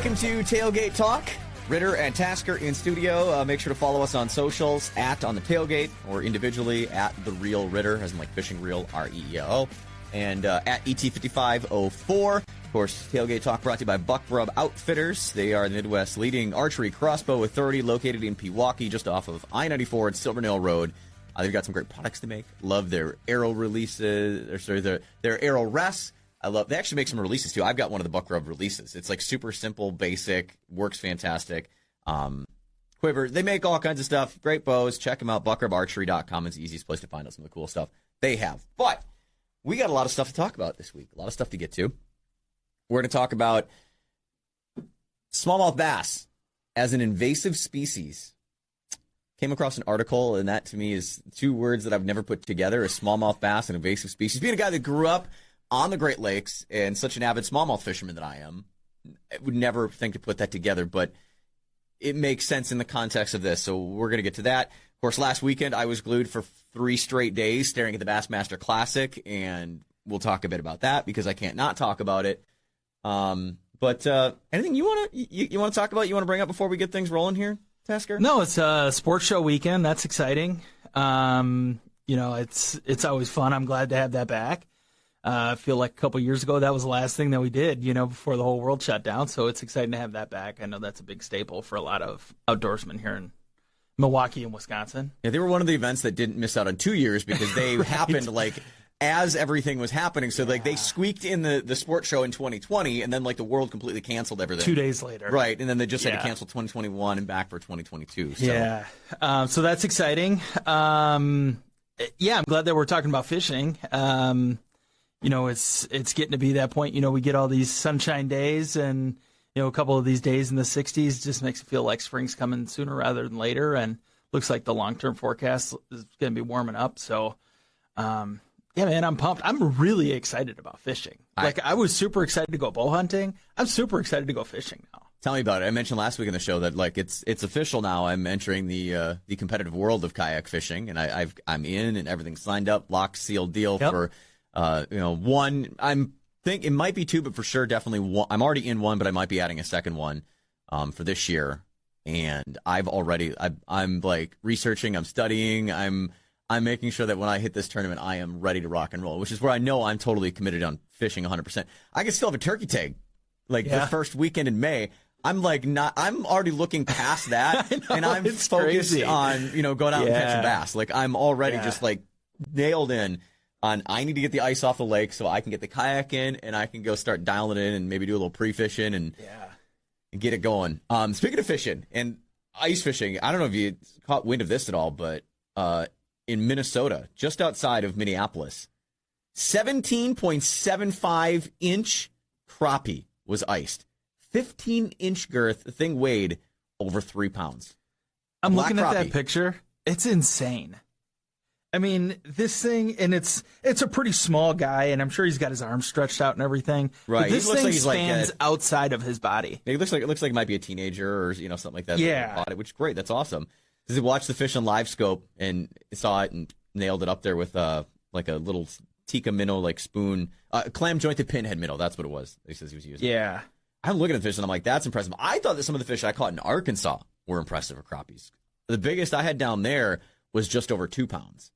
Welcome to Tailgate Talk. Ritter and Tasker in studio. Make sure to follow us on socials @on the tailgate or individually @the-real Ritter, as in like fishing reel, REEO, and @ET5504. Of course, Tailgate Talk brought to you by Buck Rub Outfitters. They are the Midwest's leading archery crossbow authority, located in Pewaukee, just off of I-94 at Silvernail Road. They've got some great products to make. Love their arrow releases, or sorry, their arrow rests. They actually make some releases too. I've got one of the Buck Rub releases. It's like super simple, basic, works fantastic. Quiver. They make all kinds of stuff. Great bows. Check them out. BuckRubArchery.com is the easiest place to find out some of the cool stuff they have. But we got a lot of stuff to talk about this week. A lot of stuff to get to. We're going to talk about smallmouth bass as an invasive species. Came across an article, and that to me is two words that I've never put together: a smallmouth bass, an invasive species. Being a guy that grew up on the Great Lakes and such an avid smallmouth fisherman that I am, I would never think to put that together, but it makes sense in the context of this. So we're going to get to that. Of course, last weekend I was glued for 3 straight days staring at the Bassmaster Classic, and we'll talk a bit about that because I can't not talk about it. But anything you want to talk about, you want to bring up before we get things rolling here, Tasker? No, it's a sports show weekend. That's exciting. It's always fun. I'm glad to have that back. I feel like a couple years ago, that was the last thing that we did, before the whole world shut down. So it's exciting to have that back. I know that's a big staple for a lot of outdoorsmen here in Milwaukee and Wisconsin. Yeah, they were one of the events that didn't miss out on 2 years because they right. happened as everything was happening. So they squeaked in the sports show in 2020, and then the world completely canceled everything 2 days later. Right, and then they just had to cancel 2021 and back for 2022. So. Yeah, so that's exciting. I'm glad that we're talking about fishing. It's getting to be that point. We get all these sunshine days, and a couple of these days in the 60s just makes it feel like spring's coming sooner rather than later. And looks like the long-term forecast is going to be warming up. So, man, I'm pumped. I'm really excited about fishing. I was super excited to go bow hunting. I'm super excited to go fishing now. Tell me about it. I mentioned last week in the show that it's official now. I'm entering the competitive world of kayak fishing, and I'm in, and everything's signed up, locked, sealed deal for. One, think it might be 2, but for sure, definitely one. I'm already in one, but I might be adding a second one, for this year. And I'm researching, I'm studying, I'm making sure that when I hit this tournament, I am ready to rock and roll, which is where I know I'm totally committed on fishing 100%. I can still have a turkey tag, the first weekend in May. I'm already looking past that, know, and I'm focused crazy. On, going out and catching bass. I'm already just nailed in. I need to get the ice off the lake so I can get the kayak in, and I can go start dialing it in and maybe do a little pre-fishing and get it going. Speaking of fishing and ice fishing, I don't know if you caught wind of this at all, but in Minnesota, just outside of Minneapolis, 17.75-inch crappie was iced. 15-inch girth. The thing weighed over 3 pounds. I'm looking at that picture. It's insane. I mean, this thing, and it's a pretty small guy, and I'm sure he's got his arms stretched out and everything. Right. But this thing spans outside of his body. It looks like it might be a teenager or something like that. Yeah. That which is great. That's awesome. Because he watched the fish on live scope and saw it and nailed it up there with a little Tika minnow spoon, clam jointed pinhead minnow. That's what it was. He says he was using. Yeah. I'm looking at the fish and I'm like, that's impressive. I thought that some of the fish I caught in Arkansas were impressive for crappies. The biggest I had down there was just over 2 pounds.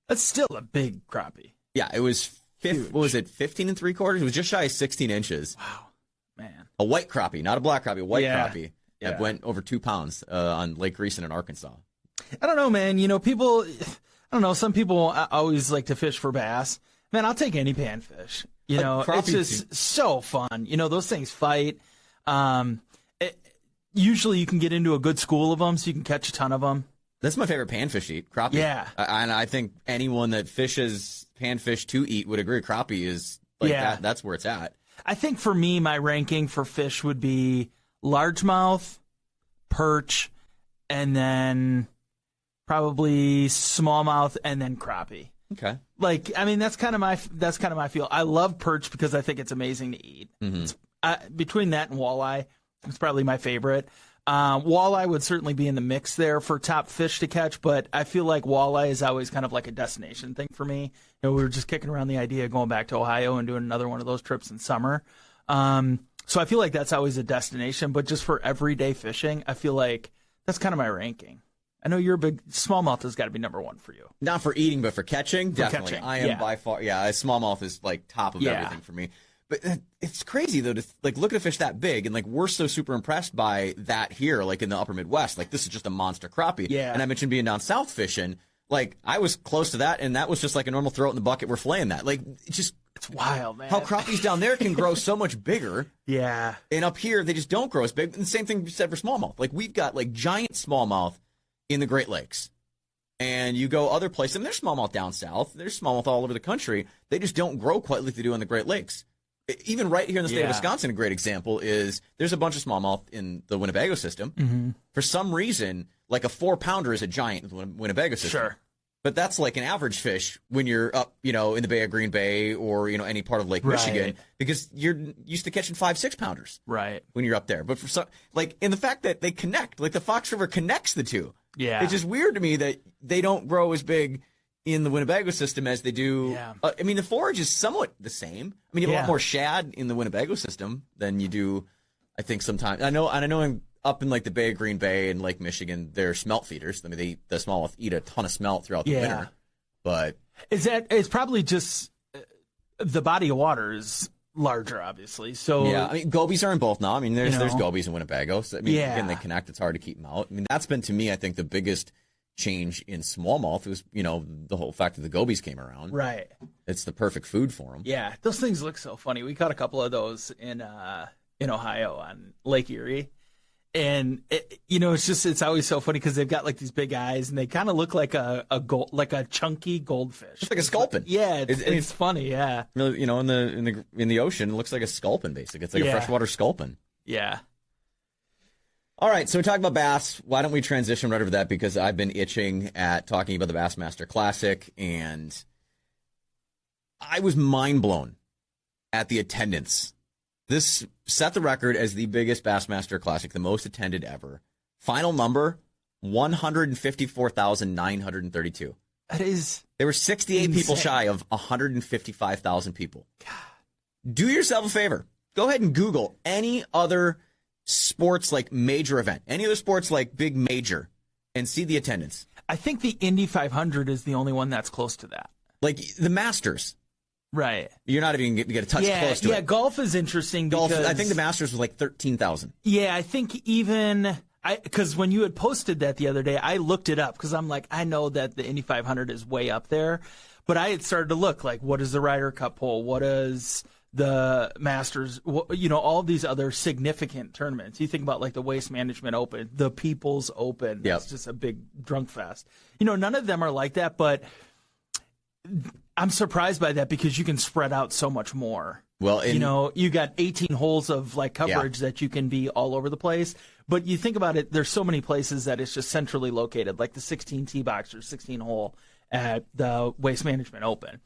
That's still a big crappie. Yeah, it was. What was it? 15 3/4. It was just shy of 16 inches. Wow, man. A white crappie, not a black crappie. A white crappie that went over 2 pounds on Lake Greason in Arkansas. I don't know, man. People. I don't know. Some people always like to fish for bass. Man, I'll take any panfish. It's just so fun. Those things fight. Usually, you can get into a good school of them, so you can catch a ton of them. That's my favorite panfish to eat, crappie. Yeah. And I think anyone that fishes panfish to eat would agree crappie is that. That's where it's at. I think for me, my ranking for fish would be largemouth, perch, and then probably smallmouth, and then crappie. Okay. That's kind of my feel. I love perch because I think it's amazing to eat. Mm-hmm. Between that and walleye, it's probably my favorite. Walleye would certainly be in the mix there for top fish to catch, but I feel like walleye is always kind of like a destination thing for me. We were just kicking around the idea of going back to Ohio and doing another one of those trips in summer. So I feel like that's always a destination, but just for everyday fishing, I feel like that's kind of my ranking. I know you're a big smallmouth has got to be number one for you. Not for eating, but for catching, for definitely. Catching. I am by far, smallmouth is like top of everything for me. But it's crazy though to like look at a fish that big, and like we're so super impressed by that here, like in the upper Midwest. Like this is just a monster crappie. Yeah. And I mentioned being down south fishing. Like I was close to that, and that was just like a normal throw it in the bucket. We're filleting that. Like it's wild, man. How crappies down there can grow so much bigger. Yeah. And up here they just don't grow as big. And the same thing you said for smallmouth. Like we've got like giant smallmouth in the Great Lakes. And you go other places, and there's smallmouth down south. There's smallmouth all over the country. They just don't grow quite like they do in the Great Lakes. Even right here in the state of Wisconsin, a great example is there's a bunch of smallmouth in the Winnebago system. Mm-hmm. For some reason, like a 4-pounder is a giant in the Winnebago system. Sure. But that's like an average fish when you're up, in the Bay of Green Bay or, any part of Lake Michigan, because you're used to catching 5-6-pounders. Right. When you're up there. But for some, and the fact that they connect, like the Fox River connects the two. Yeah. It's just weird to me that they don't grow as big in the Winnebago system as they do. Yeah. The forage is somewhat the same. I mean, you have a lot more shad in the Winnebago system than you do, I think, sometimes. I know up in like the Bay of Green Bay and Lake Michigan, they're smelt feeders. I mean, the smallmouth eat a ton of smelt throughout the winter. But it's probably just the body of water is larger, obviously. So yeah, gobies are in both now. I mean, there's gobies in Winnebago. So again, they connect. It's hard to keep them out. I mean, that's been to me, I think, the biggest change in smallmouth was the whole fact that the gobies came around. Right. It's the perfect food for them. Yeah, those things look so funny. We caught a couple of those in Ohio on Lake Erie. And it's always so funny because they've got like these big eyes and they kind of look like a chunky goldfish. It's like a sculpin. Yeah, it's funny. Yeah, really, in the ocean, it looks like a sculpin. Basically, it's like a freshwater sculpin. Yeah. All right, so we talked about bass. Why don't we transition right over that? Because I've been itching at talking about the Bassmaster Classic, and I was mind blown at the attendance. This set the record as the biggest Bassmaster Classic, the most attended ever. Final number, 154,932. That is There were 68 insane. people shy of 155,000 people. God. Do yourself a favor. Go ahead and Google any other sports like major event, any other sports like big major, and see the attendance. I think the Indy 500 is the only one that's close to that. Like the Masters. Right. You're not even going to get a touch close to it. Yeah, golf is interesting because I think the Masters was like 13,000. Yeah, I think because when you had posted that the other day, I looked it up because I'm like, I know that the Indy 500 is way up there, but I had started to look like, what is the Ryder Cup poll? What is the Masters? All these other significant tournaments. You think about like the Waste Management Open, the People's Open. That's just a big drunk fest. None of them are like that, but I'm surprised by that because you can spread out so much more. Well, you got 18 holes of like coverage that you can be all over the place. But you think about it, there's so many places that it's just centrally located, like the 16 tee box or 16 hole at the Waste Management Open.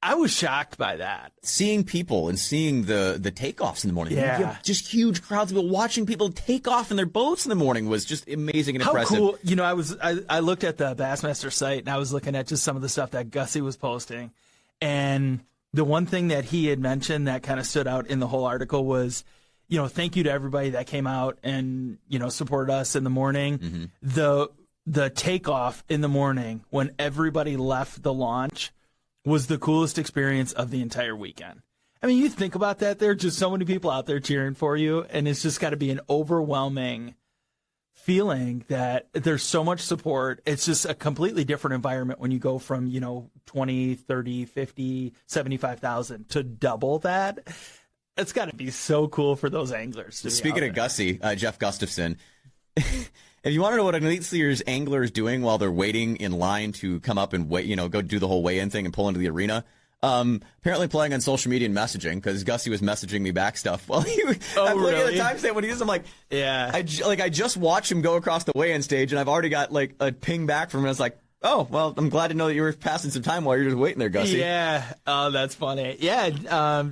I was shocked by that. Seeing people and seeing the takeoffs in the morning. Yeah. You have just huge crowds of people watching people take off in their boats in the morning was just amazing and impressive. How cool. I looked at the Bassmaster site and I was looking at just some of the stuff that Gussie was posting. And the one thing that he had mentioned that kind of stood out in the whole article was, thank you to everybody that came out and, supported us in the morning. Mm-hmm. The takeoff in the morning when everybody left the launch was the coolest experience of the entire weekend. I mean, you think about that. There are just so many people out there cheering for you, and it's just got to be an overwhelming feeling that there's so much support. It's just a completely different environment when you go from, 20, 30, 50, 75,000 to double that. It's got to be so cool for those anglers. Speaking of Gussie, Jeff Gustafson, if you want to know what an Elite Series angler is doing while they're waiting in line to come up and wait, go do the whole weigh-in thing and pull into the arena, apparently playing on social media and messaging, because Gussie was messaging me back stuff. Well, I'm looking at the timestamp when he is. I'm like, yeah. I just watched him go across the weigh-in stage, and I've already got like a ping back from him. I was like, oh, well, I'm glad to know that you were passing some time while you're just waiting there, Gussie. Yeah. Oh, that's funny. Yeah.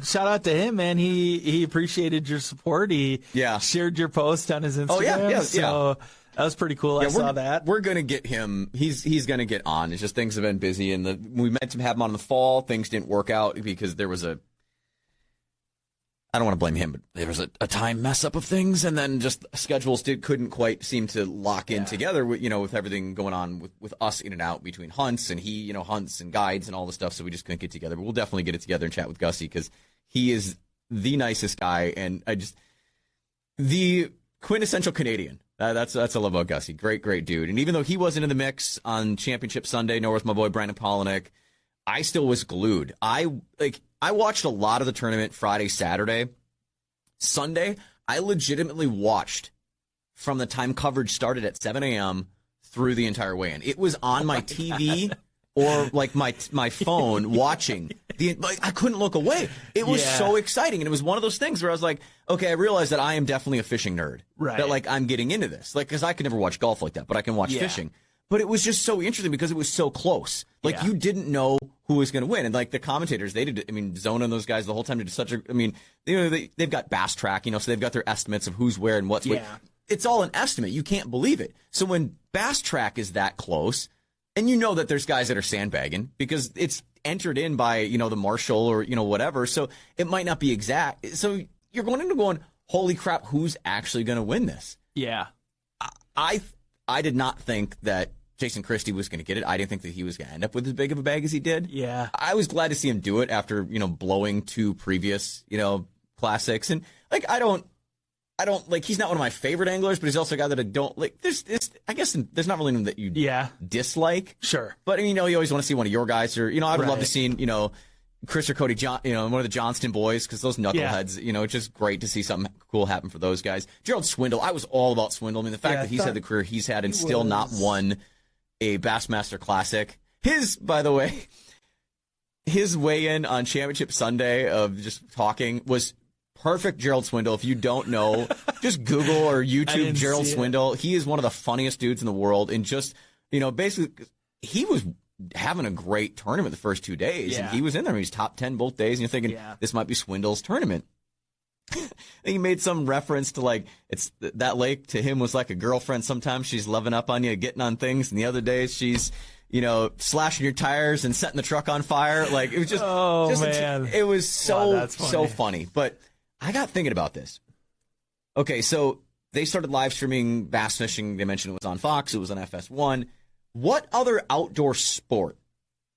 Shout out to him, man. He appreciated your support. He shared your post on his Instagram. Oh, yeah. So that was pretty cool. I saw that. We're going to get him. He's going to get on. It's just things have been busy. And we meant to have him on in the fall. Things didn't work out because there was I don't want to blame him, but there was a time mess up of things, and then just schedules couldn't quite seem to lock in together, with everything going on with us in and out between hunts, and he, hunts and guides and all the stuff, so we just couldn't get together. But we'll definitely get it together and chat with Gussie, because he is the nicest guy, and the quintessential Canadian. That's what I love about Gussie. Great dude. And even though he wasn't in the mix on Championship Sunday, nor was my boy Brandon Polinick, I still was glued. I watched a lot of the tournament Friday, Saturday. Sunday, I legitimately watched from the time coverage started at 7 a.m. through the entire weigh-in. It was on my TV or like my phone watching. I couldn't look away. It was so exciting. And it was one of those things where I was like, okay, I realized that I am definitely a fishing nerd. Right. That like I'm getting into this. Like, because I could never watch golf like that, but I can watch fishing. But it was just so interesting because it was so close. Like, you didn't know who was going to win. And, like, the commentators, Zona and those guys the whole time did such a, they've got Bass Track, so they've got their estimates of who's where and what's what. It's all an estimate. You can't believe it. So when Bass Track is that close, and that there's guys that are sandbagging because it's entered in by, the marshal or, whatever. So it might not be exact. So you're going into going, holy crap, who's actually going to win this? Yeah. I did not think that Jason Christie was going to get it. I didn't think that he was going to end up with as big of a bag as he did. Yeah. I was glad to see him do it after, blowing 2 previous, classics. And like, I don't like, he's not one of my favorite anglers, but he's also a guy that I don't like. I guess there's not really anyone that you dislike. Sure. But you always want to see one of your guys, or, I would love to see, Chris or Cody John, one of the Johnston boys, because those knuckleheads, it's just great to see something cool happen for those guys. Gerald Swindle, I was all about Swindle. I mean, the fact that he's had the career he's had and still not won a Bassmaster Classic. By the way, his weigh-in on Championship Sunday of just talking was perfect Gerald Swindle. If you don't know, just Google or YouTube Gerald Swindle. He is one of the funniest dudes in the world, and just, basically, he was having a great tournament the first 2 days, and he was in there. He was top 10 both days, and you're thinking, this might be Swindle's tournament. He made some reference to, like, it's that lake to him was like a girlfriend. Sometimes she's loving up on you, getting on things, and the other days she's, slashing your tires and setting the truck on fire. Like, it was just, man. It was so funny. But I got thinking about this. Okay, so they started live streaming bass fishing. They mentioned it was on Fox. It was on FS1. What other outdoor sport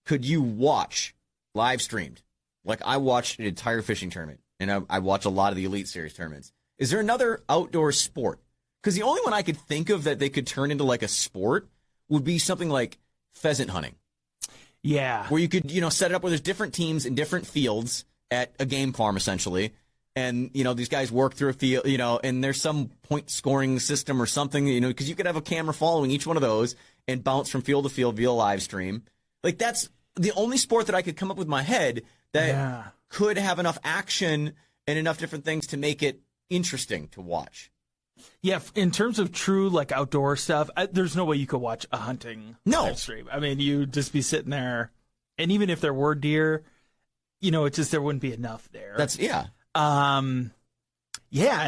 could you watch live streamed? Like, I watched an entire fishing tournament, and I watch a lot of the Elite Series tournaments. Is there another outdoor sport? Because the only one I could think of that they could turn into like a sport would be something like pheasant hunting. Yeah. Where you could, set it up where there's different teams in different fields at a game farm, essentially. And, these guys work through a field, and there's some point scoring system or something, because you could have a camera following each one of those and bounce from field to field via live stream. Like, that's the only sport that I could come up with in my head that could have enough action and enough different things to make it interesting to watch. Yeah, in terms of true, like, outdoor stuff, there's no way you could watch a hunting live stream. I mean, you'd just be sitting there, and even if there were deer, it's just there wouldn't be enough there. I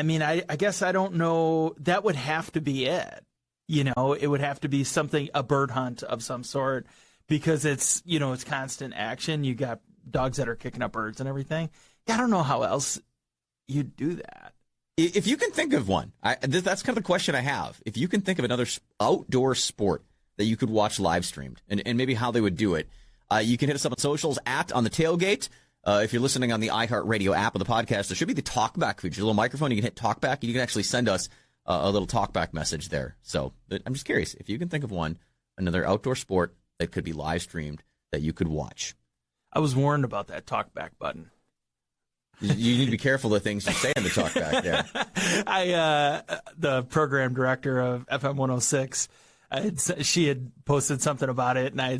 mean, I guess I don't know. That would have to be it. It would have to be something, a bird hunt of some sort, because it's, it's constant action. You got dogs that are kicking up birds and everything. I don't know how else you'd do that. If you can think of one, that's kind of the question I have. If you can think of another outdoor sport that you could watch live streamed and maybe how they would do it, you can hit us up on socials @On The Tailgate. If you're listening on the iHeartRadio app of the podcast, there should be the talkback feature, a little microphone. You can hit talkback, and you can actually send us a little talkback message there. So I'm just curious if you can think of another outdoor sport that could be live streamed that you could watch. I was warned about that talkback button. You need to be careful of the things you say in the talkback there. The program director of FM 106. She had posted something about it, and I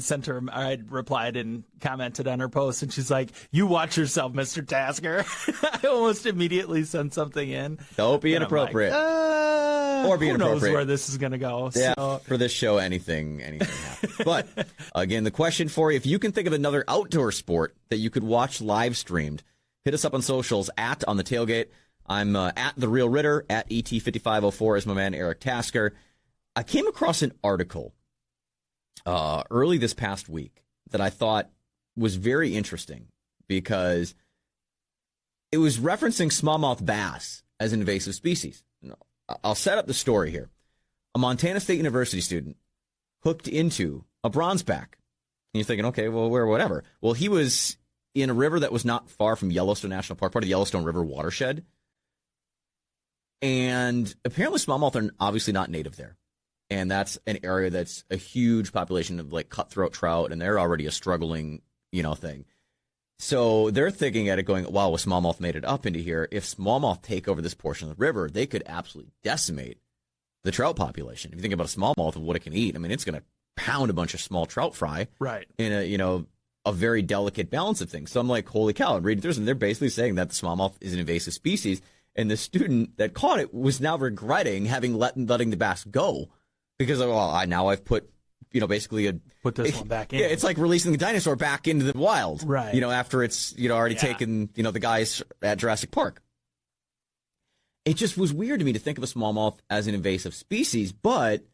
had replied and commented on her post, and she's like, "You watch yourself, Mr. Tasker." I almost immediately sent something in. Don't be inappropriate. Or be inappropriate. Who knows where this is going to go. Yeah, so. For this show, anything happens. But, again, the question for you, if you can think of another outdoor sport that you could watch live streamed, hit us up on socials @On The Tailgate. I'm @The Real Ritter, @ET5504 is my man Eric Tasker. I came across an article early this past week that I thought was very interesting because it was referencing smallmouth bass as an invasive species. I'll set up the story here. A Montana State University student hooked into a bronzeback. And you're thinking, okay, well, whatever. Well, he was in a river that was not far from Yellowstone National Park, part of the Yellowstone River watershed. And apparently smallmouth are obviously not native there. And that's an area that's a huge population of like cutthroat trout, and they're already a struggling, thing. So they're thinking at it going, wow, well, smallmouth made it up into here. If smallmouth take over this portion of the river, they could absolutely decimate the trout population. If you think about a smallmouth and what it can eat, I mean, it's going to pound a bunch of small trout fry in a very delicate balance of things. So I'm like, holy cow, I'm reading through this, and they're basically saying that the smallmouth is an invasive species. And the student that caught it was now regretting having letting the bass go because, now I've put, basically put this one back in. Yeah, it's like releasing the dinosaur back into the wild, right? After it's, already taken, the guys at Jurassic Park. It just was weird to me to think of a smallmouth as an invasive species, but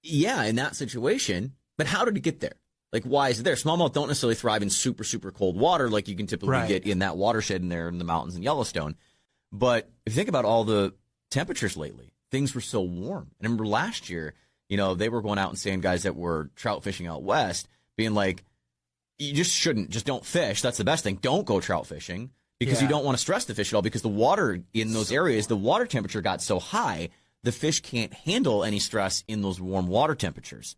yeah, in that situation, but how did it get there? Like, why is it there? Smallmouth don't necessarily thrive in super, super cold water like you can typically get in that watershed in there in the mountains in Yellowstone. But if you think about all the temperatures lately, things were so warm. And I remember last year, they were going out and saying guys that were trout fishing out west, being like, you just don't fish. That's the best thing. Don't go trout fishing because you don't want to stress the fish at all because the water in those areas, the water temperature got so high, the fish can't handle any stress in those warm water temperatures.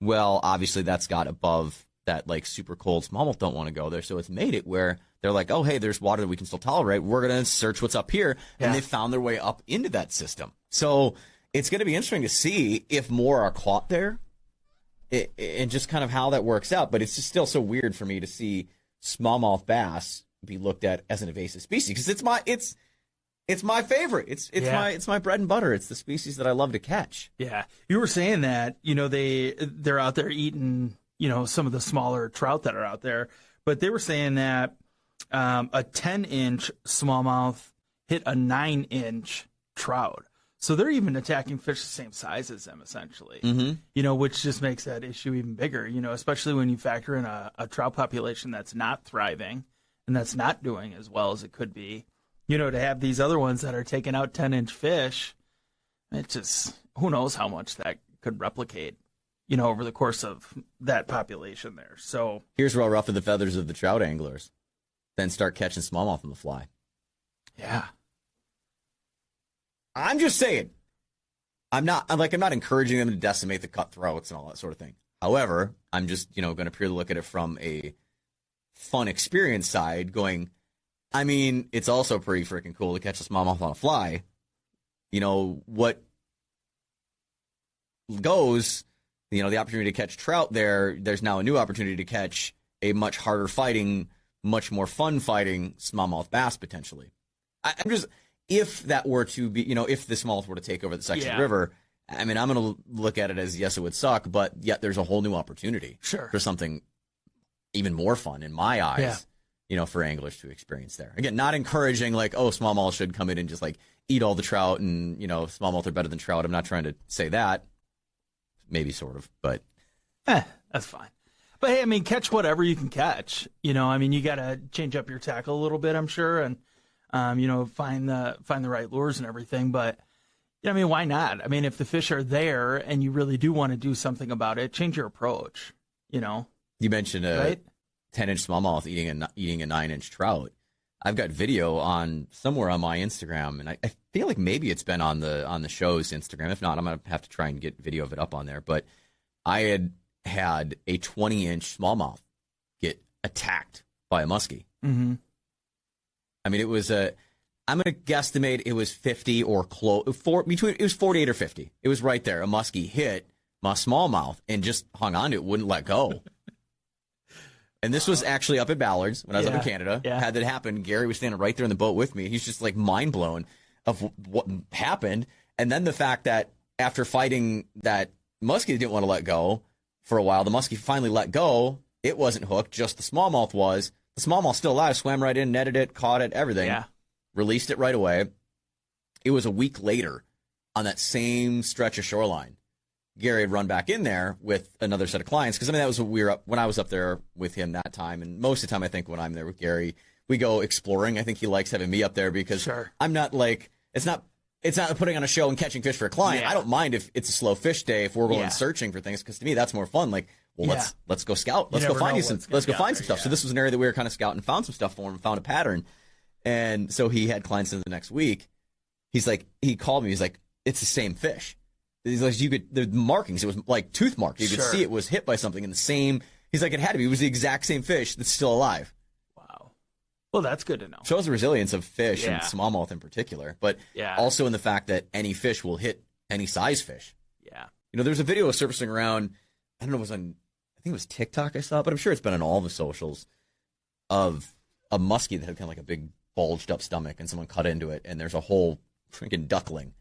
Well, obviously that's got above that like super cold smallmouth don't want to go there. So it's made it where they're like, oh, hey, there's water that we can still tolerate. We're going to search what's up here. And they found their way up into that system. So it's going to be interesting to see if more are caught there and just kind of how that works out. But it's just still so weird for me to see smallmouth bass be looked at as an invasive species because it's my favorite. It's my bread and butter. It's the species that I love to catch. Yeah. You were saying that, they're out there eating, some of the smaller trout that are out there, but they were saying that a 10-inch smallmouth hit a 9-inch trout. So they're even attacking fish the same size as them, essentially, which just makes that issue even bigger, especially when you factor in a trout population that's not thriving and that's not doing as well as it could be. To have these other ones that are taking out 10-inch fish, it just, who knows how much that could replicate, over the course of that population there. So here's where I'll ruffle the feathers of the trout anglers, then start catching smallmouth on the fly. Yeah. I'm just saying, I'm not encouraging them to decimate the cutthroats and all that sort of thing. However, I'm just, going to purely look at it from a fun experience side going, I mean, it's also pretty freaking cool to catch a smallmouth on a fly. What goes, the opportunity to catch trout there's now a new opportunity to catch a much harder fighting, much more fun fighting smallmouth bass potentially. I'm just, if that were to be, if the smallmouth were to take over the section of the river, I mean, I'm going to look at it as, yes, it would suck, but yet there's a whole new opportunity for something even more fun in my eyes. Yeah. For anglers to experience there. Again, not encouraging like, oh, smallmouth should come in and just like eat all the trout and, smallmouth are better than trout. I'm not trying to say that. Maybe sort of, but. That's fine. But hey, I mean, catch whatever you can catch. You got to change up your tackle a little bit, I'm sure, and, find the right lures and everything. But, why not? I mean, if the fish are there and you really do want to do something about it, change your approach, You mentioned right? 10-inch smallmouth eating a 9-inch trout. I've got video somewhere on my Instagram, and I feel like maybe it's been on the show's Instagram. If not, I'm gonna have to try and get video of it up on there. But I had a 20-inch smallmouth get attacked by a muskie. Mm-hmm. I mean, it was I'm gonna guesstimate it was 50 or close it was 48 or 50. It was right there. A muskie hit my smallmouth and just hung on to it, wouldn't let go. And this was actually up at Ballard's when I was up in Canada. Yeah. Had that happen, Gary was standing right there in the boat with me. He's just like mind blown of what happened. And then the fact that after fighting that muskie didn't want to let go for a while, the muskie finally let go. It wasn't hooked, just the smallmouth was. The smallmouth still alive, swam right in, netted it, caught it, everything. Yeah. Released it right away. It was a week later on that same stretch of shoreline. Gary had run back in there with another set of clients because that was what when I was up there with him that time, and most of the time I think when I'm there with Gary, we go exploring. I think he likes having me up there because I'm not like, it's not putting on a show and catching fish for a client. I don't mind if it's a slow fish day, if we're going searching for things, because to me that's more fun. Like, well, let's go scout. Let's go find some stuff. So this was an area that we were kind of scouting, found some stuff for him, found a pattern. And so he had clients in the next week. He's like, he called me. He's like, it's the same fish. He's like, the markings, it was like tooth marks. You could see it was hit by something in the same. He's like, it had to be. It was the exact same fish that's still alive. Wow. Well, that's good to know. Shows the resilience of fish and smallmouth in particular, but also in the fact that any fish will hit any size fish. Yeah. You know, there's a video surfacing around, I don't know, I think it was TikTok I saw, but I'm sure it's been on all the socials, of a muskie that had kind of like a big bulged up stomach, and someone cut into it, and there's a whole freaking duckling.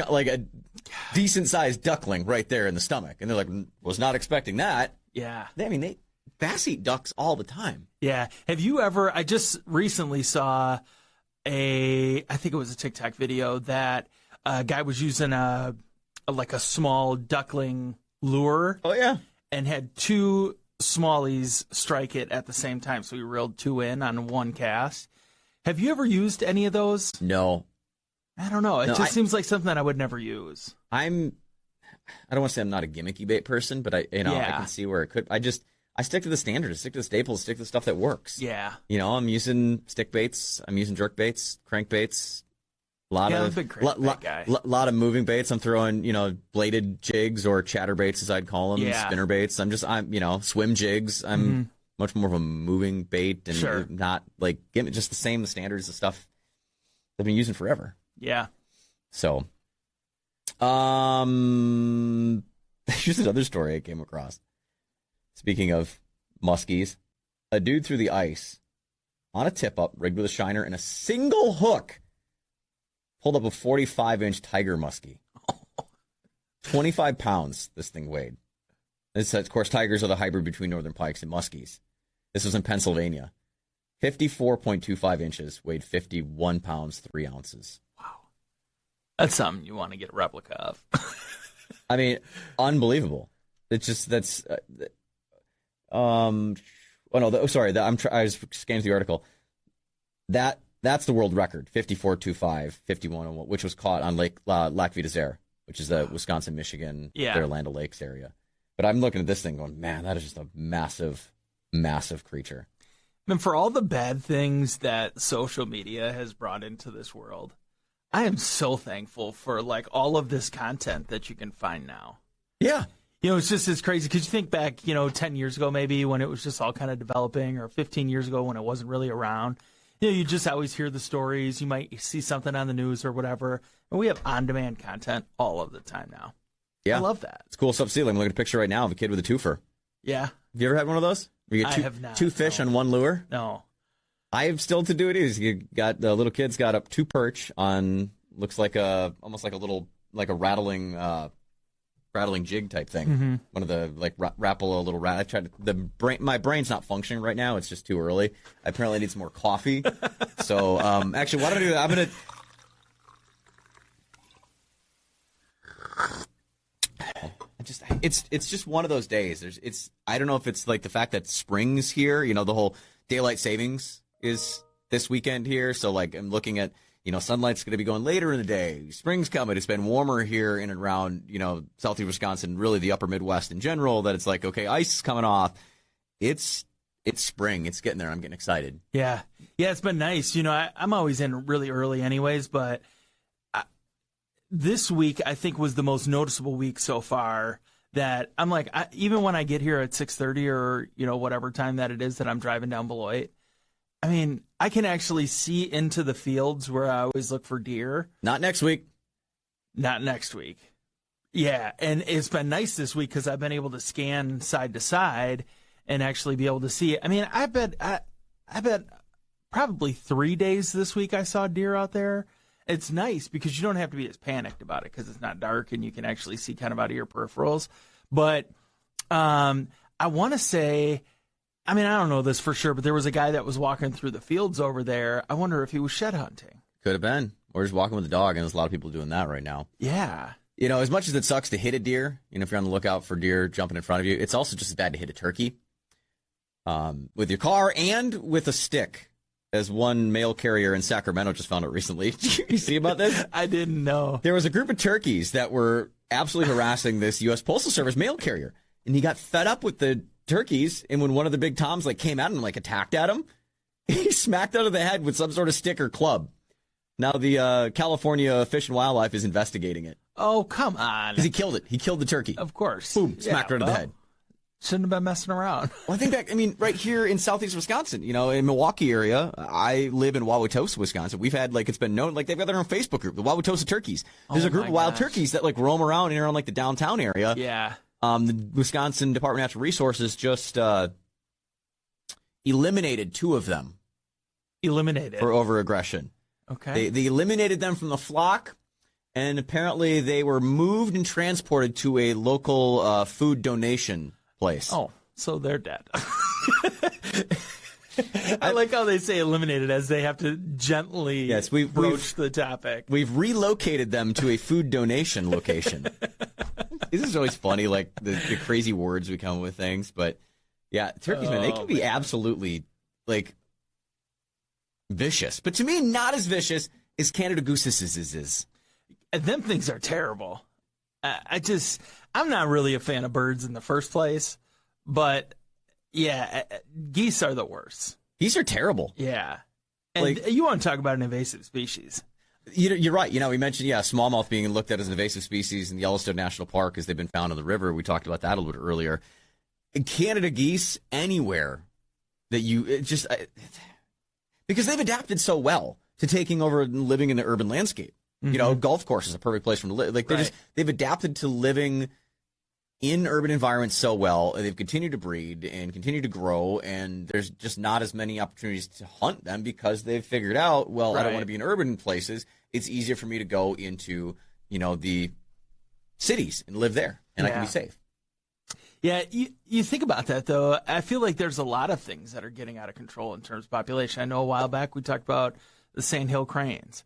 Like a decent sized duckling right there in the stomach. And they're like, was not expecting that. Yeah. Bass eat ducks all the time. Yeah. Have you ever, I just recently saw I think it was a TikTok video that a guy was using a small duckling lure. Oh, yeah. And had two smallies strike it at the same time. So he reeled two in on one cast. Have you ever used any of those? No. I don't know. It just seems like something that I would never use. I don't want to say I'm not a gimmicky bait person, but I can see where it could. I stick to the standards, stick to the staples, stick to the stuff that works. Yeah. You know, I'm using stick baits, I'm using jerk baits, crank baits, I'm a big crank guy. Lot of moving baits. I'm throwing, bladed jigs or chatter baits as I'd call them, spinner baits. I'm swim jigs. I'm much more of a moving bait and not like just the same standards of stuff I've been using forever. Yeah. So, here's another story I came across. Speaking of muskies, a dude threw the ice on a tip-up, rigged with a shiner and a single hook, pulled up a 45-inch tiger muskie. 25 pounds this thing weighed. This, of course, tigers are the hybrid between northern pikes and muskies. This was in Pennsylvania. 54.25 inches, weighed 51 pounds, 3 ounces. That's something you want to get a replica of. I mean, unbelievable. It's just, I was scanning the article. That's the world record, 54.25, 51.01, which was caught on Lake Lac Vieux des Iles, which is the Wisconsin, Michigan, their Land O'Lakes area. But I'm looking at this thing going, man, that is just a massive, massive creature. I mean, for all the bad things that social media has brought into this world, I am so thankful for like all of this content that you can find now. Yeah. It's crazy because you think back, 10 years ago maybe when it was just all kind of developing, or 15 years ago when it wasn't really around. You just always hear the stories. You might see something on the news or whatever. And we have on-demand content all of the time now. Yeah. I love that. It's cool stuff to see. I'm looking at a picture right now of a kid with a twofer. Yeah. Have you ever had one of those? Where you get I have not. Two fish on one lure? No. I have still to do it. The little kid's got up two perch on, looks like almost like a little, like a rattling jig type thing. Mm-hmm. One of the rapple a little rat. I tried my brain's not functioning right now. It's just too early. I apparently need some more coffee. So actually, why don't I do that? I'm gonna. It's just one of those days. I don't know if it's like the fact that spring's here. The whole daylight savings is this weekend here. So like I'm looking at. Sunlight's going to be going later in the day. Spring's coming. It's been warmer here in and around, southeast Wisconsin, really the upper Midwest in general, that it's like, okay, ice is coming off. It's spring. It's getting there. I'm getting excited. Yeah. Yeah, it's been nice. I'm always in really early anyways, but this week I think was the most noticeable week so far that I'm like, even when I get here at 6:30 or, whatever time that it is that I'm driving down Beloit, I mean, I can actually see into the fields where I always look for deer. Not next week. Not next week. Yeah, and it's been nice this week because I've been able to scan side to side and actually be able to see it. I mean, I bet probably 3 days this week I saw deer out there. It's nice because you don't have to be as panicked about it because it's not dark and you can actually see kind of out of your peripherals. But I want to say... I mean, I don't know this for sure, but there was a guy that was walking through the fields over there. I wonder if he was shed hunting. Could have been. Or just walking with a dog, and there's a lot of people doing that right now. Yeah. As much as it sucks to hit a deer, if you're on the lookout for deer jumping in front of you, it's also just as bad to hit a turkey with your car and with a stick. as one mail carrier in Sacramento just found out recently. Did you see about this? I didn't know. There was a group of turkeys that were absolutely harassing this U.S. Postal Service mail carrier, and he got fed up with the turkeys, and when one of the big toms came at him and attacked at him, he smacked out of the head with some sort of stick or club. Now the California Fish and Wildlife is investigating it. Oh, come on. Because he killed it. He killed the turkey. Of course. Boom, smacked right of the head. Shouldn't have been messing around. Well, I think right here in southeast Wisconsin, in Milwaukee area, I live in Wauwatosa, Wisconsin. We've had, it's been known, they've got their own Facebook group, the Wauwatosa Turkeys. There's a group of wild turkeys that, roam around in and around, the downtown area. Yeah. The Wisconsin Department of Natural Resources just eliminated 2 of them. Eliminated? For over-aggression. Okay. They eliminated them from the flock, and apparently they were moved and transported to a local food donation place. Oh, so they're dead. I like how they say eliminated as they have to gently broach the topic. We've relocated them to a food donation location. This is always funny, the crazy words we come up with things. But, yeah, turkeys, man, they can be absolutely, vicious. But to me, not as vicious as Canada gooses is. Them things are terrible. I'm not really a fan of birds in the first place, but yeah, geese are the worst. Geese are terrible. Yeah. And you want to talk about an invasive species. You're right. We mentioned, smallmouth being looked at as an invasive species in Yellowstone National Park as they've been found on the river. We talked about that a little bit earlier. Canada geese, anywhere that because they've adapted so well to taking over and living in the urban landscape. Mm-hmm. Golf course is a perfect place for them to live. They've adapted to living in urban environments so well, and they've continued to breed and continue to grow, and there's just not as many opportunities to hunt them because they've figured out, I don't want to be in urban places. It's easier for me to go into, the cities and live there, and I can be safe. Yeah, you think about that, though. I feel like there's a lot of things that are getting out of control in terms of population. I know a while back we talked about the sandhill cranes.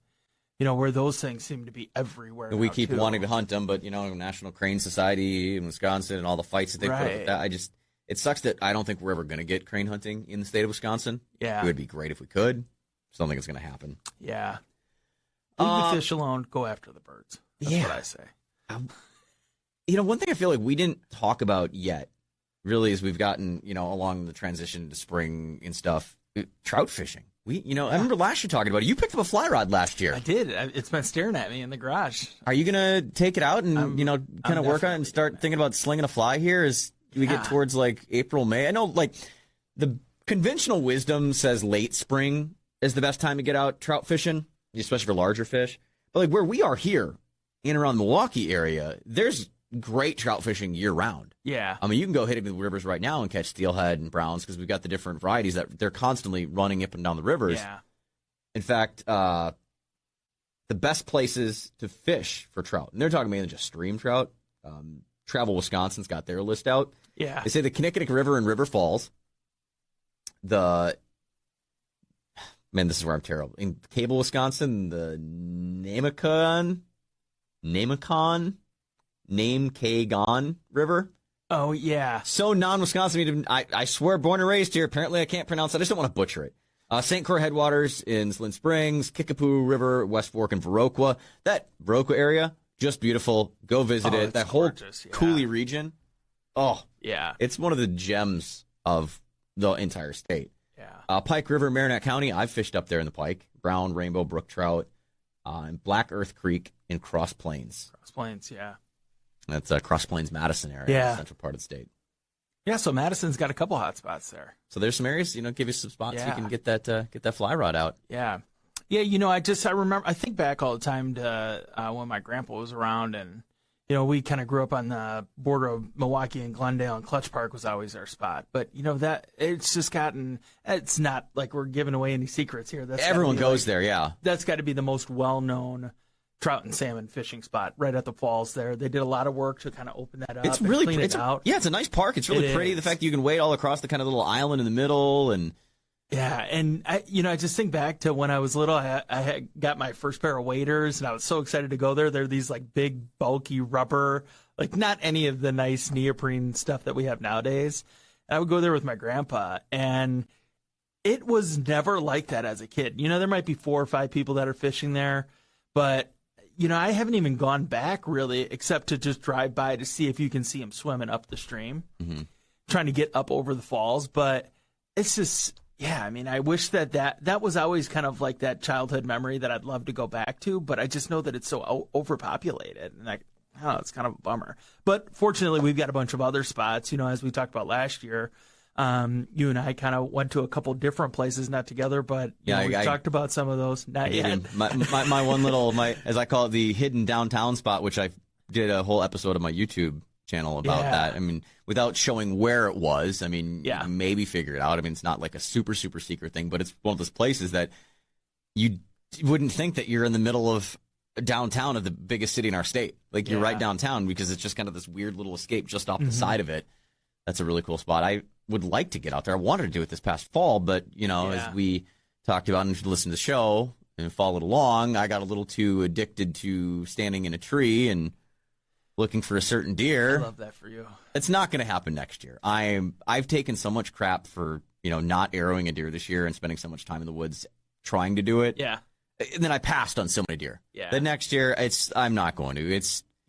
Where those things seem to be everywhere. And we keep wanting to hunt them, but, National Crane Society in Wisconsin and all the fights that they put up with that. It sucks that I don't think we're ever going to get crane hunting in the state of Wisconsin. Yeah. It would be great if we could. Just don't think it's going to happen. Yeah. Leave the fish alone. Go after the birds. That's what I say. One thing I feel like we didn't talk about yet, really, as we've gotten, along the transition to spring and stuff, trout fishing. I remember last year talking about it. You picked up a fly rod last year. I did. It's been staring at me in the garage. Are you going to take it out and, kind of work on it and start thinking about slinging a fly here as we get towards, April, May? I know, the conventional wisdom says late spring is the best time to get out trout fishing, especially for larger fish. But, where we are here in around the Milwaukee area, there's great trout fishing year-round. Yeah. You can go hitting the rivers right now and catch steelhead and browns because we've got the different varieties that they're constantly running up and down the rivers. Yeah. In fact, the best places to fish for trout, and they're talking mainly just stream trout. Travel Wisconsin's got their list out. Yeah. They say the Kinnickinnick River in River Falls. This is where I'm terrible. In Cable, Wisconsin, the Namekagon River. Oh, yeah. So non-Wisconsin. I swear, born and raised here. Apparently, I can't pronounce it. I just don't want to butcher it. St. Croix Headwaters in Lynn Springs, Kickapoo River, West Fork, and Viroqua. That Viroqua area, just beautiful. Go visit it. That whole Cooley region. Oh, yeah. It's one of the gems of the entire state. Yeah. Pike River, Marinette County. I've fished up there in the Pike. Brown, rainbow, brook trout. And Black Earth Creek in Cross Plains. Cross Plains, yeah. That's Cross Plains, Madison area, central part of the state. Yeah, so Madison's got a couple hot spots there. So there's some areas, give you some spots you can get that fly rod out. Yeah. Yeah, I remember, I think back all the time to when my grandpa was around, and, we kind of grew up on the border of Milwaukee and Glendale, and Clutch Park was always our spot. But, that it's just it's not like we're giving away any secrets here. Everyone goes there, yeah. That's got to be the most well-known trout and salmon fishing spot right at the falls there. They did a lot of work to kind of open that up. It's really clean it out. Yeah, it's a nice park. It's really pretty. The fact that you can wade all across the kind of little island in the middle, and yeah, and I just think back to when I was little. I had got my first pair of waders, and I was so excited to go there. They're these big, bulky rubber, not any of the nice neoprene stuff that we have nowadays. And I would go there with my grandpa, and It was never like that as a kid. There might be 4 or 5 people that are fishing there, but I haven't even gone back really, except to just drive by to see if you can see them swimming up the stream, trying to get up over the falls. But it's just, I wish that was always kind of like that childhood memory that I'd love to go back to, but I just know that it's so overpopulated, and it's kind of a bummer. But fortunately, we've got a bunch of other spots, as we talked about last year. You and I kind of went to a couple different places, not together, but we talked about some of those. Not yet. My one little, as I call it, the hidden downtown spot, which I did a whole episode of my YouTube channel about that. I mean, without showing where it was, you maybe figure it out. It's not like a super, super secret thing, but it's one of those places that you wouldn't think that you're in the middle of downtown of the biggest city in our state. Like, you're right downtown, because it's just kind of this weird little escape just off the side of it. That's a really cool spot. I would like to get out there. I wanted to do it this past fall, but, as we talked about, and if you listen to the show and follow it along, I got a little too addicted to standing in a tree and looking for a certain deer. I love that for you. It's not going to happen next year. I've taken so much crap for, not arrowing a deer this year and spending so much time in the woods trying to do it. Yeah. And then I passed on so many deer. Yeah. The next year, I'm not going to. You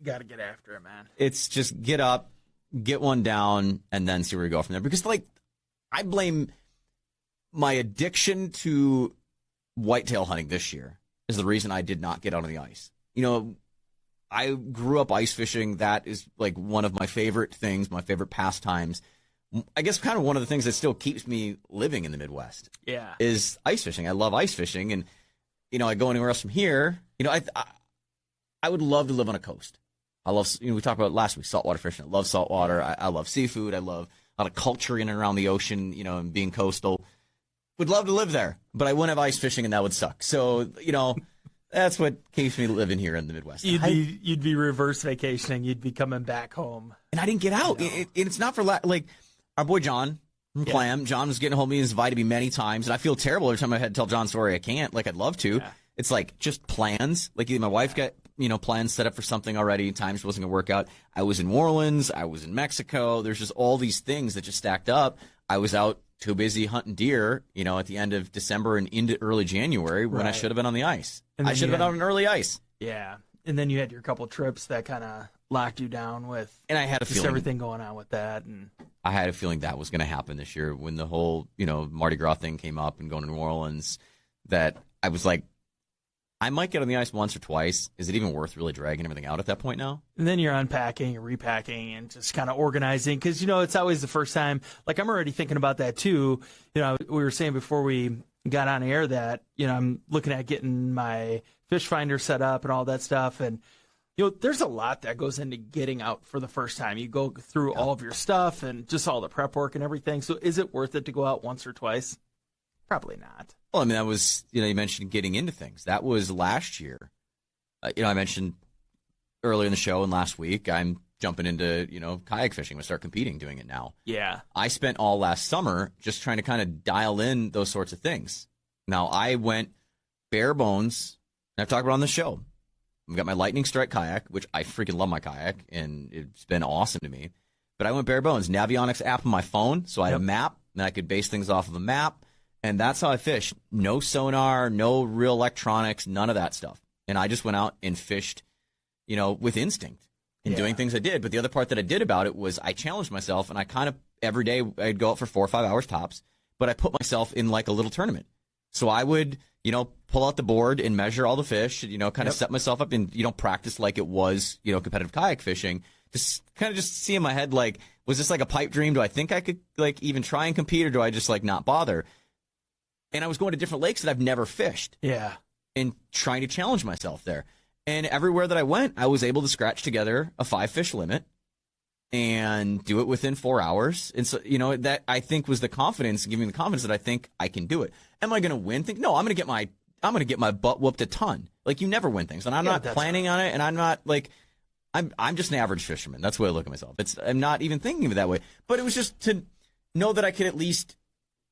got to get after it, man. It's just get up, get one down, and then see where we go from there. Because, I blame my addiction to whitetail hunting this year is the reason I did not get out on the ice. I grew up ice fishing. That is one of my favorite things, my favorite pastimes. I guess kind of one of the things that still keeps me living in the Midwest. Yeah, is ice fishing. I love ice fishing, and I go anywhere else from here. I would love to live on a coast. I love. We talked about it last week, saltwater fishing. I love saltwater. I love seafood. I love a lot of culture in and around the ocean. And being coastal. Would love to live there, but I wouldn't have ice fishing, and that would suck. So that's what keeps me living here in the Midwest. You'd be reverse vacationing. You'd be coming back home. And I didn't get out. It's not for our boy John from Clam. John was getting a hold of me and invited me many times, and I feel terrible every time I had to tell John sorry I can't. I'd love to. Yeah. It's just plans. My wife got plans set up for something already. Times wasn't gonna work out. I was in New Orleans. I was in Mexico. There's just all these things that just stacked up. I was out too busy hunting deer, at the end of December and into early January when I should have been on the ice. I should have been out on early ice. Yeah. And then you had your couple trips that kind of locked you down with, and I had a feeling everything going on with that. And I had a feeling that was going to happen this year when the whole, Mardi Gras thing came up and going to New Orleans, that I was like, I might get on the ice once or twice. Is it even worth really dragging everything out at that point now? And then you're unpacking and repacking and just kind of organizing, because, it's always the first time. I'm already thinking about that too. We were saying before we got on air that, I'm looking at getting my fish finder set up and all that stuff. And, there's a lot that goes into getting out for the first time. You go through all of your stuff and just all the prep work and everything. So is it worth it to go out once or twice? Probably not. Well, that was, you mentioned getting into things. That was last year. I mentioned earlier in the show and last week, I'm jumping into, kayak fishing. I'm going to start competing doing it now. Yeah. I spent all last summer just trying to kind of dial in those sorts of things. Now, I went bare bones, and I've talked about it on the show. I've got my Lightning Strike kayak, which I freaking love my kayak, and it's been awesome to me. But I went bare bones. Navionics app on my phone, so I had a map, and I could base things off of a map. And that's how I fish. No sonar, no real electronics, none of that stuff. And I just went out and fished, with instinct and doing things I did. But the other part that I did about it was I challenged myself, and I kind of every day I'd go out for 4 or 5 hours tops, but I put myself in a little tournament. So I would, pull out the board and measure all the fish, kind of set myself up and, practice like it was, competitive kayak fishing. Just kind of just see in my head, was this a pipe dream? Do I think I could even try and compete, or do I just not bother? And I was going to different lakes that I've never fished. Yeah. And trying to challenge myself there. And everywhere that I went, I was able to scratch together a 5-fish limit and do it within 4 hours. And so, that I think was the confidence, giving me the confidence that I think I can do it. Am I going to win things? No, I'm going to get my butt whooped a ton. You never win things. And I'm not planning on it. And I'm not I'm just an average fisherman. That's the way I look at myself. I'm not even thinking of it that way. But it was just to know that I could at least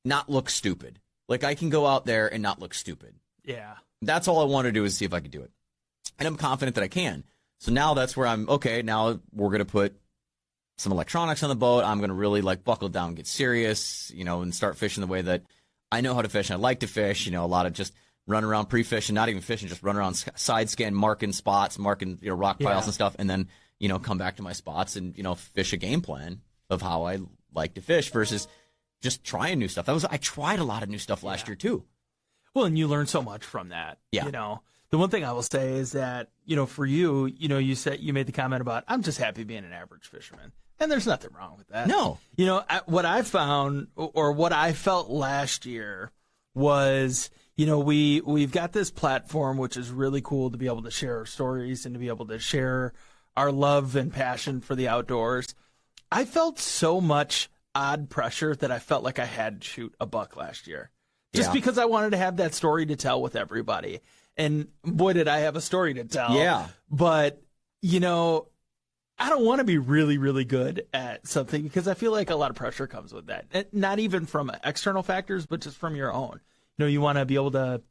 not look stupid. I can go out there and not look stupid. Yeah. That's all I want to do is see if I can do it. And I'm confident that I can. So now that's where I'm, okay, now we're going to put some electronics on the boat. I'm going to really buckle down, get serious, and start fishing the way that I know how to fish. And I like to fish. A lot of just run around pre-fishing, not even fishing, just run around side scan, marking spots, marking rock piles and stuff, and then come back to my spots and fish a game plan of how I like to fish versus just trying new stuff. I tried a lot of new stuff last year too. Well, and you learn so much from that. Yeah. The one thing I will say is that, for you, you made the comment about, I'm just happy being an average fisherman. And there's nothing wrong with that. No. What I found or what I felt last year was, we've got this platform, which is really cool to be able to share our stories and to be able to share our love and passion for the outdoors. I felt so much odd pressure that I felt like I had to shoot a buck last year. Just because I wanted to have that story to tell with everybody. And boy, did I have a story to tell. Yeah. But, I don't want to be really, really good at something because I feel like a lot of pressure comes with that. Not even from external factors, but just from your own. You want to be able to,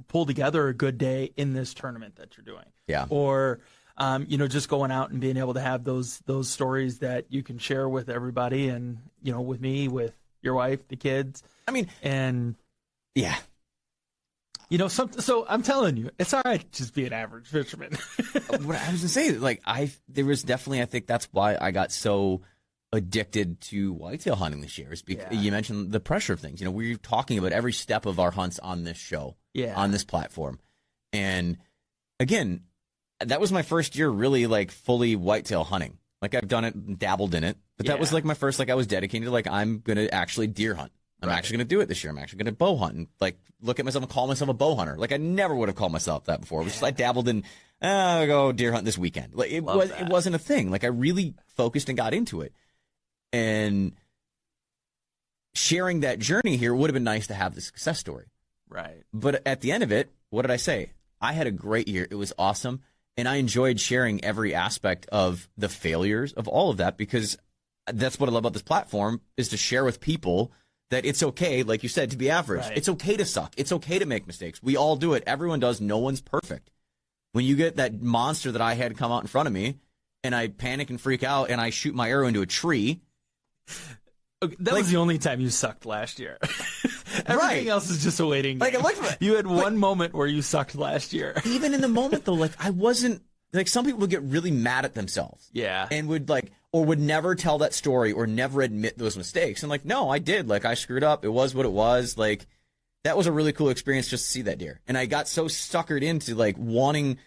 pull together a good day in this tournament that you're doing. Yeah. Or, just going out and being able to have those stories that you can share with everybody and, with me, with your wife, the kids. And yeah. So I'm telling you, it's all right to just be an average fisherman. What I was going to say, there was definitely, I think that's why I got so addicted to whitetail hunting this year. Is because you mentioned the pressure of things. We're talking about every step of our hunts on this show, on this platform. And again, that was my first year really fully whitetail hunting. I've done it and dabbled in it, but that was my first, I was dedicated to I'm going to actually deer hunt. I'm actually going to do it this year. I'm actually going to bow hunt and look at myself and call myself a bow hunter. I never would have called myself that before. It was just I dabbled in, I go deer hunt this weekend. It wasn't a thing. I really focused and got into it. And sharing that journey here would have been nice to have the success story. Right. But at the end of it, what did I say? I had a great year. It was awesome. And I enjoyed sharing every aspect of the failures of all of that because that's what I love about this platform is to share with people that it's okay, like you said, to be average. Right. It's okay to suck. It's okay to make mistakes. We all do it. Everyone does. No one's perfect. When you get that monster that I had come out in front of me and I panic and freak out and I shoot my arrow into a tree. Okay, that was the only time you sucked last year. Everything else is just a waiting game. You had one moment where you sucked last year. Even in the moment, though, I wasn't... some people would get really mad at themselves. Yeah. And would, or would never tell that story or never admit those mistakes. And, no, I did. I screwed up. It was what it was. That was a really cool experience just to see that deer. And I got so suckered into, wanting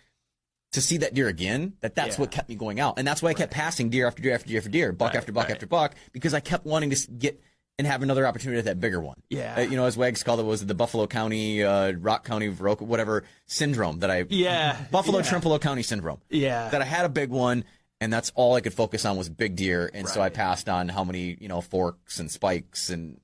to see that deer again, that's what kept me going out. And that's why I kept passing deer after deer after deer after deer, buck after buck after buck, because I kept wanting to get and have another opportunity at that bigger one. Yeah. As Wags called it, was the Buffalo County, Rock County, Viroqua, whatever syndrome that I... Yeah. Buffalo Trimolo County syndrome. Yeah. That I had a big one, and that's all I could focus on was big deer. And so I passed on how many, forks and spikes and,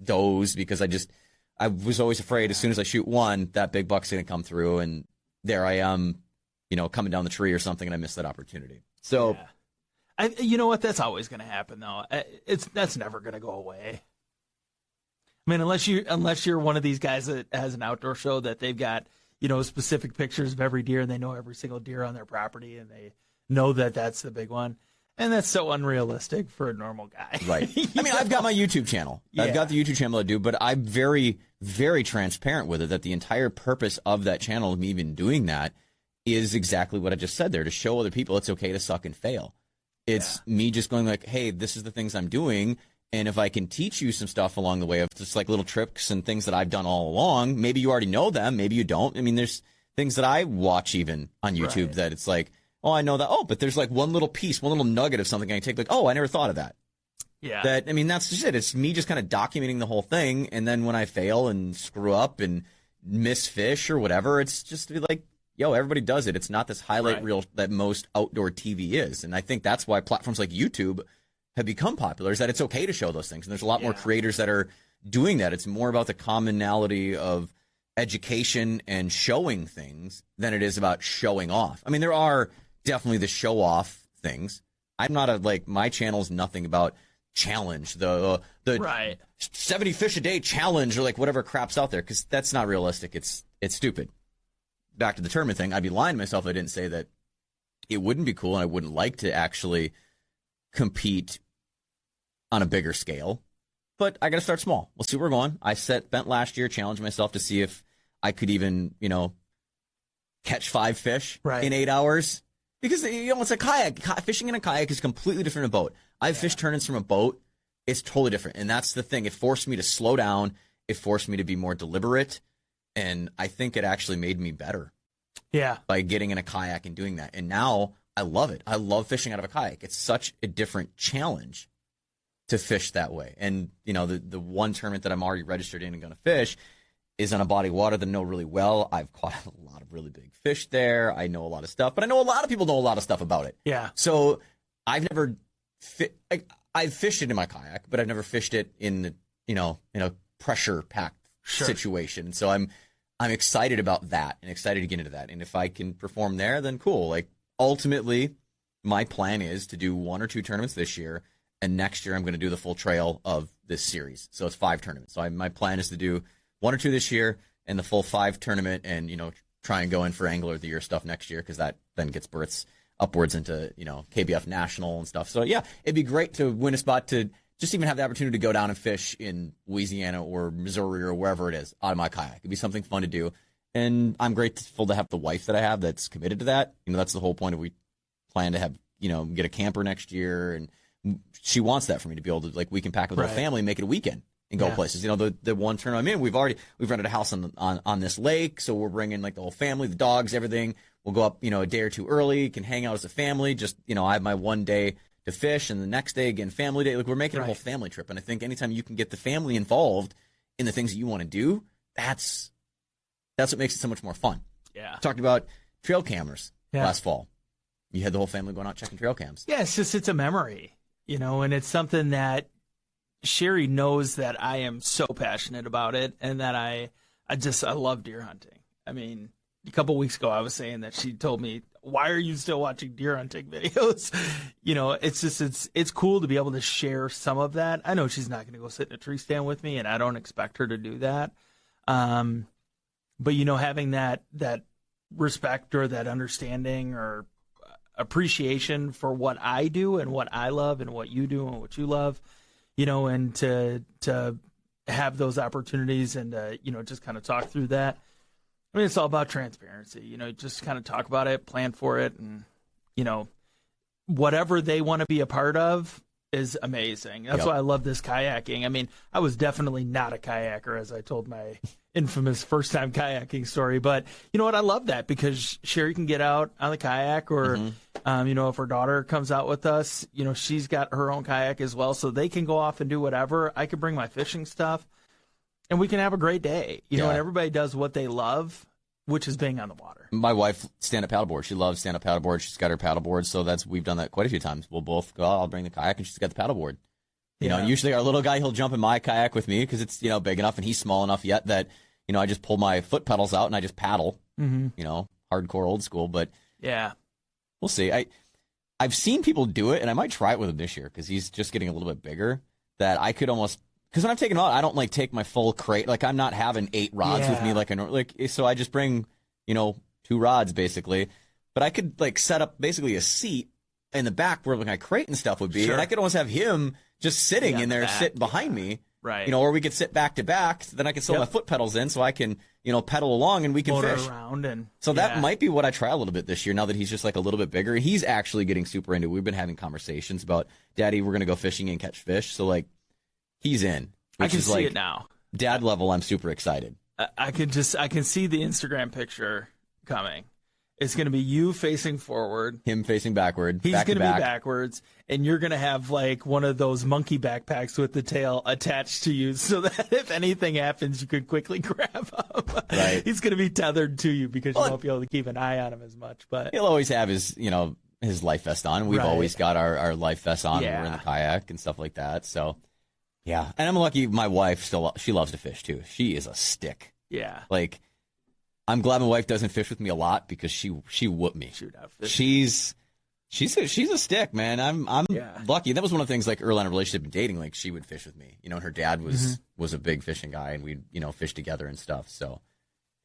does, because I was always afraid as soon as I shoot one, that big buck's going to come through, and there I am, coming down the tree or something, and I missed that opportunity. So... Yeah. You know what? That's always going to happen, though. That's never going to go away. Unless you're one of these guys that has an outdoor show that they've got, specific pictures of every deer and they know every single deer on their property and they know that that's the big one. And that's so unrealistic for a normal guy. Right. I've got my YouTube channel. Yeah. I've got the YouTube channel I do, but I'm very, very transparent with it that the entire purpose of that channel, of me even doing that, is exactly what I just said there, to show other people it's okay to suck and fail. It's me just going hey, this is the things I'm doing, and if I can teach you some stuff along the way of just little tricks and things that I've done all along, maybe you already know them, maybe you don't. There's things that I watch even on YouTube that it's oh, I know that. Oh, but there's one little piece, one little nugget of something I can take. Oh, I never thought of that. Yeah. That's just it. It's me just kind of documenting the whole thing, and then when I fail and screw up and miss fish or whatever, it's just to be everybody does it. It's not this highlight reel that most outdoor TV is. And I think that's why platforms like YouTube have become popular, is that it's okay to show those things. And there's a lot more creators that are doing that. It's more about the commonality of education and showing things than it is about showing off. There are definitely the show off things. I'm not my channel's nothing about challenge, the 70 fish a day challenge or whatever crap's out there, because that's not realistic. It's stupid. Back to the tournament thing, I'd be lying to myself if I didn't say that it wouldn't be cool and I wouldn't like to actually compete on a bigger scale. but I got to start small. We'll see where we're going. I bent last year, challenged myself to see if I could even, catch 5 fish in 8 hours. Because, it's a kayak. Fishing in a kayak is completely different than a boat. I've fished tournaments from a boat. It's totally different. And that's the thing. It forced me to slow down. It forced me to be more deliberate. And I think it actually made me better. Yeah. By getting in a kayak and doing that. And now I love it. I love fishing out of a kayak. It's such a different challenge to fish that way. And, the one tournament that I'm already registered in and going to fish is on a body of water that I know really well. I've caught a lot of really big fish there. I know a lot of stuff, but I know a lot of people know a lot of stuff about it. Yeah. So I've never, I've fished it in my kayak, but I've never fished it in, in a pressure packed situation. So I'm excited about that and excited to get into that. And if I can perform there, then cool. Like ultimately my plan is to do 1 or 2 tournaments this year. And next year I'm going to do the full trail of this series. So it's 5 tournaments. So my plan is to do 1 or 2 this year and the full 5 tournament and, try and go in for Angler of the Year stuff next year because that then gets berths upwards into, KBF National and stuff. So, yeah, it'd be great to win a spot to just even have the opportunity to go down and fish in Louisiana or Missouri or wherever it is out of my kayak. It'd be something fun to do. And I'm grateful to have the wife that I have that's committed to that. That's the whole point of we plan to have, get a camper next year. And she wants that for me to be able to, we can pack with the whole family and make it a weekend. And go places. The one tournament I'm in, we've rented a house on this lake, so we're bringing the whole family, the dogs, everything. We'll go up, a day or 2 early, can hang out as a family. Just, I have my one day to fish, and the next day again, family day. We're making a whole family trip, and I think anytime you can get the family involved in the things that you want to do, that's what makes it so much more fun. Yeah. Talked about trail cameras last fall. You had the whole family going out checking trail cams. Yeah, it's a memory, and it's something that Sherry knows that I am so passionate about it and that I love deer hunting. I mean, a couple weeks ago I was saying that she told me, why are you still watching deer hunting videos? It's cool to be able to share some of that. I know she's not going to go sit in a tree stand with me and I don't expect her to do that. But having that respect or that understanding or appreciation for what I do and what I love and what you do and what you love, and to have those opportunities and, just kind of talk through that. I mean, it's all about transparency, just kind of talk about it, plan for it. And, whatever they want to be a part of is amazing. That's why I love this kayaking. I mean, I was definitely not a kayaker, as I told my infamous first time kayaking story. But you know what? I love that because Sherry can get out on the kayak or, if her daughter comes out with us, she's got her own kayak as well. So they can go off and do whatever. I can bring my fishing stuff and we can have a great day, and everybody does what they love, which is being on the water. My wife, stand-up paddleboard. She loves stand-up paddleboard. She's got her paddleboard. So we've done that quite a few times. We'll both go, I'll bring the kayak and she's got the paddleboard. Usually our little guy, he'll jump in my kayak with me because it's, big enough and he's small enough yet that, I just pull my foot pedals out and I just paddle, hardcore old school. But yeah, we'll see. I've seen people do it and I might try it with him this year because he's just getting a little bit bigger that I could almost, because when I'm taking him out, I don't take my full crate. I'm not having 8 rods with me so I just bring, 2 rods basically. But I could set up basically a seat in the back where my crate and stuff would be. And I could almost have him just sitting in there, sit behind me. Right. Or we could sit back to back. Then I can throw my foot pedals in so I can, pedal along and we can motor fish. Around and, so that might be what I try a little bit this year now that he's just a little bit bigger. He's actually getting super into it. We've been having conversations about, Daddy, we're going to go fishing and catch fish. So he's in. I can see it now. Dad level, I'm super excited. I can see the Instagram picture coming. It's going to be you facing forward. Him facing backward. He's going to be backwards. And you're going to have one of those monkey backpacks with the tail attached to you so that if anything happens, you could quickly grab him. Right. He's going to be tethered to you because you won't be able to keep an eye on him as much. But he'll always have his, his life vest on. We've always got our life vests on when we're in the kayak and stuff like that. So, yeah. And I'm lucky my wife she loves to fish too. She is a stick. Yeah. I'm glad my wife doesn't fish with me a lot because she whooped me. She's a stick, man. I'm lucky. That was one of the things early in a relationship and dating, she would fish with me. And her dad was a big fishing guy and we'd, fish together and stuff. So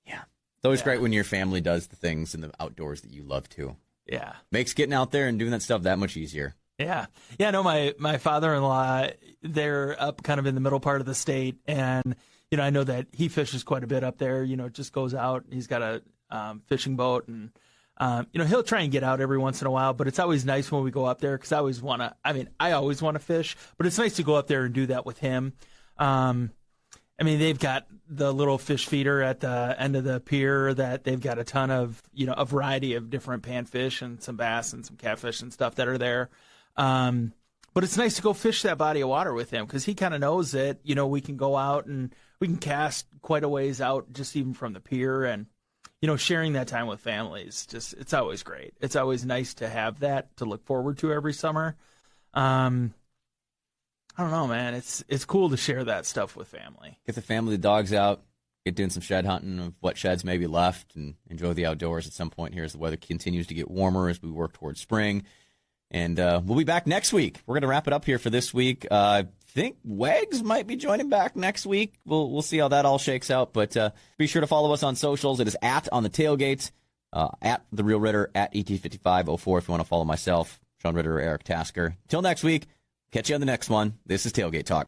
yeah. It's always great when your family does the things in the outdoors that you love to. Yeah. Makes getting out there and doing that stuff that much easier. Yeah. Yeah, no, my father-in-law, they're up kind of in the middle part of the state, and, I know that he fishes quite a bit up there, just goes out. He's got a fishing boat, and, he'll try and get out every once in a while, but it's always nice when we go up there because I always want to fish, but it's nice to go up there and do that with him. They've got the little fish feeder at the end of the pier that they've got a ton of, a variety of different panfish and some bass and some catfish and stuff that are there. But it's nice to go fish that body of water with him because he kind of knows that, we can go out and we can cast quite a ways out just even from the pier, and, sharing that time with families, it's always great. It's always nice to have that to look forward to every summer. I don't know, man. It's cool to share that stuff with family. Get the family, the dogs out, get doing some shed hunting of what sheds may be left, and enjoy the outdoors at some point here as the weather continues to get warmer as we work towards spring. And we'll be back next week. We're going to wrap it up here for this week. I think Wags might be joining back next week. We'll see how that all shakes out. But be sure to follow us on socials. It is @On the Tailgate, at The Real Ritter, at ET5504 if you want to follow myself, Shaun Ritter, or Eric Tasker. Till next week. Catch you on the next one. This is Tailgate Talk.